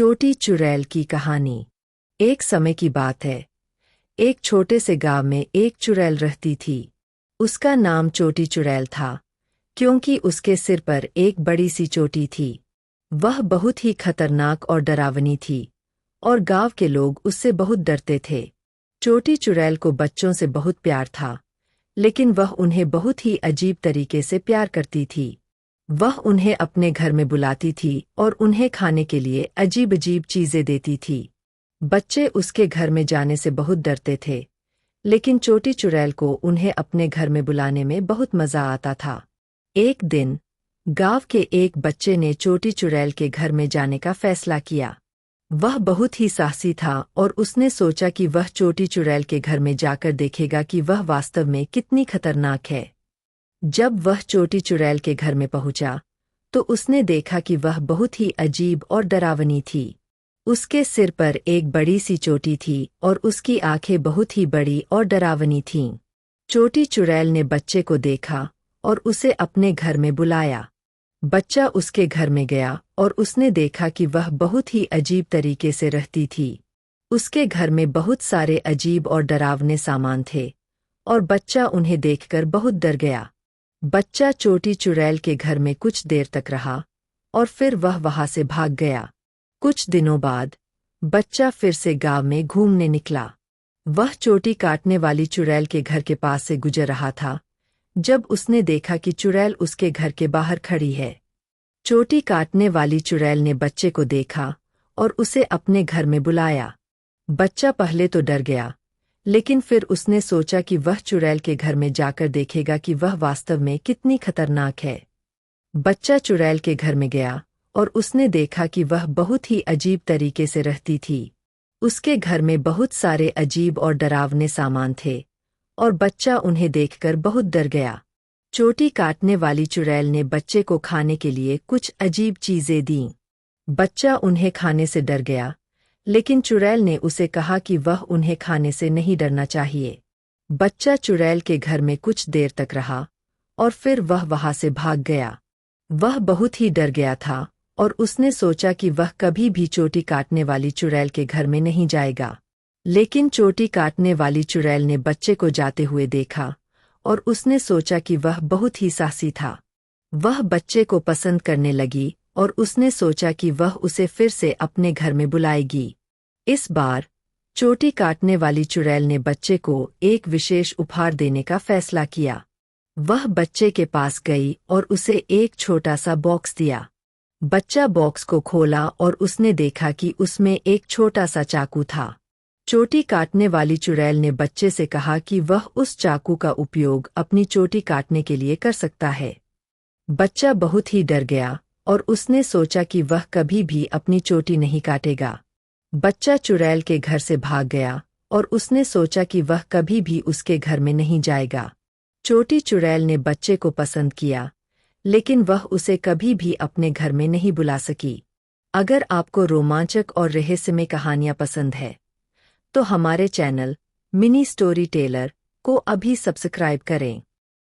चोटी चुड़ैल की कहानी। एक समय की बात है। एक छोटे से गांव में एक चुड़ैल रहती थी। उसका नाम चोटी चुड़ैल था, क्योंकि उसके सिर पर एक बड़ी सी चोटी थी। वह बहुत ही खतरनाक और डरावनी थी, और गांव के लोग उससे बहुत डरते थे। चोटी चुड़ैल को बच्चों से बहुत प्यार था, लेकिन वह उन्हें बहुत ही अजीब तरीके से प्यार करती थी। वह उन्हें अपने घर में बुलाती थी और उन्हें खाने के लिए अजीब अजीब चीजें देती थी। बच्चे उसके घर में जाने से बहुत डरते थे, लेकिन चोटी चुड़ैल को उन्हें अपने घर में बुलाने में बहुत मजा आता था। एक दिन गांव के एक बच्चे ने चोटी चुड़ैल के घर में जाने का फैसला किया। वह बहुत ही साहसी था और उसने सोचा कि वह चोटी चुड़ैल के घर में जाकर देखेगा कि वह वास्तव में कितनी खतरनाक है। जब वह चोटी चुड़ैल के घर में पहुंचा, तो उसने देखा कि वह बहुत ही अजीब और डरावनी थी। उसके सिर पर एक बड़ी सी चोटी थी और उसकी आंखें बहुत ही बड़ी और डरावनी थीं। चोटी चुड़ैल ने बच्चे को देखा और उसे अपने घर में बुलाया। बच्चा उसके घर में गया और उसने देखा कि वह बहुत ही अजीब तरीके से रहती थी। उसके घर में बहुत सारे अजीब और डरावने सामान थे, और बच्चा उन्हें देखकर बहुत डर गया। बच्चा चोटी चुड़ैल के घर में कुछ देर तक रहा और फिर वह वहां से भाग गया। कुछ दिनों बाद बच्चा फिर से गांव में घूमने निकला। वह चोटी काटने वाली चुड़ैल के घर के पास से गुजर रहा था, जब उसने देखा कि चुड़ैल उसके घर के बाहर खड़ी है। चोटी काटने वाली चुड़ैल ने बच्चे को देखा और उसे अपने घर में बुलाया। बच्चा पहले तो डर गया, लेकिन फिर उसने सोचा कि वह चुड़ैल के घर में जाकर देखेगा कि वह वास्तव में कितनी खतरनाक है। बच्चा चुड़ैल के घर में गया और उसने देखा कि वह बहुत ही अजीब तरीके से रहती थी। उसके घर में बहुत सारे अजीब और डरावने सामान थे, और बच्चा उन्हें देखकर बहुत डर गया। चोटी काटने वाली चुड़ैल ने बच्चे को खाने के लिए कुछ अजीब चीजें दीं। बच्चा उन्हें खाने से डर गया, लेकिन चुड़ैल ने उसे कहा कि वह उन्हें खाने से नहीं डरना चाहिए। बच्चा चुड़ैल के घर में कुछ देर तक रहा और फिर वह वहां से भाग गया। वह बहुत ही डर गया था और उसने सोचा कि वह कभी भी चोटी काटने वाली चुड़ैल के घर में नहीं जाएगा। लेकिन चोटी काटने वाली चुड़ैल ने बच्चे को जाते हुए देखा और उसने सोचा कि वह बहुत ही साहसी था। वह बच्चे को पसंद करने लगी और उसने सोचा कि वह उसे फिर से अपने घर में बुलाएगी। इस बार चोटी काटने वाली चुड़ैल ने बच्चे को एक विशेष उपहार देने का फैसला किया। वह बच्चे के पास गई और उसे एक छोटा सा बॉक्स दिया। बच्चा बॉक्स को खोला और उसने देखा कि उसमें एक छोटा सा चाकू था। चोटी काटने वाली चुड़ैल ने बच्चे से कहा कि वह उस चाकू का उपयोग अपनी चोटी काटने के लिए कर सकता है। बच्चा बहुत ही डर गया और उसने सोचा कि वह कभी भी अपनी चोटी नहीं काटेगा। बच्चा चुड़ैल के घर से भाग गया और उसने सोचा कि वह कभी भी उसके घर में नहीं जाएगा। चोटी चुड़ैल ने बच्चे को पसंद किया, लेकिन वह उसे कभी भी अपने घर में नहीं बुला सकी। अगर आपको रोमांचक और रहस्यमय कहानियां पसंद है, तो हमारे चैनल मिनी स्टोरी टेलर को अभी सब्सक्राइब करें।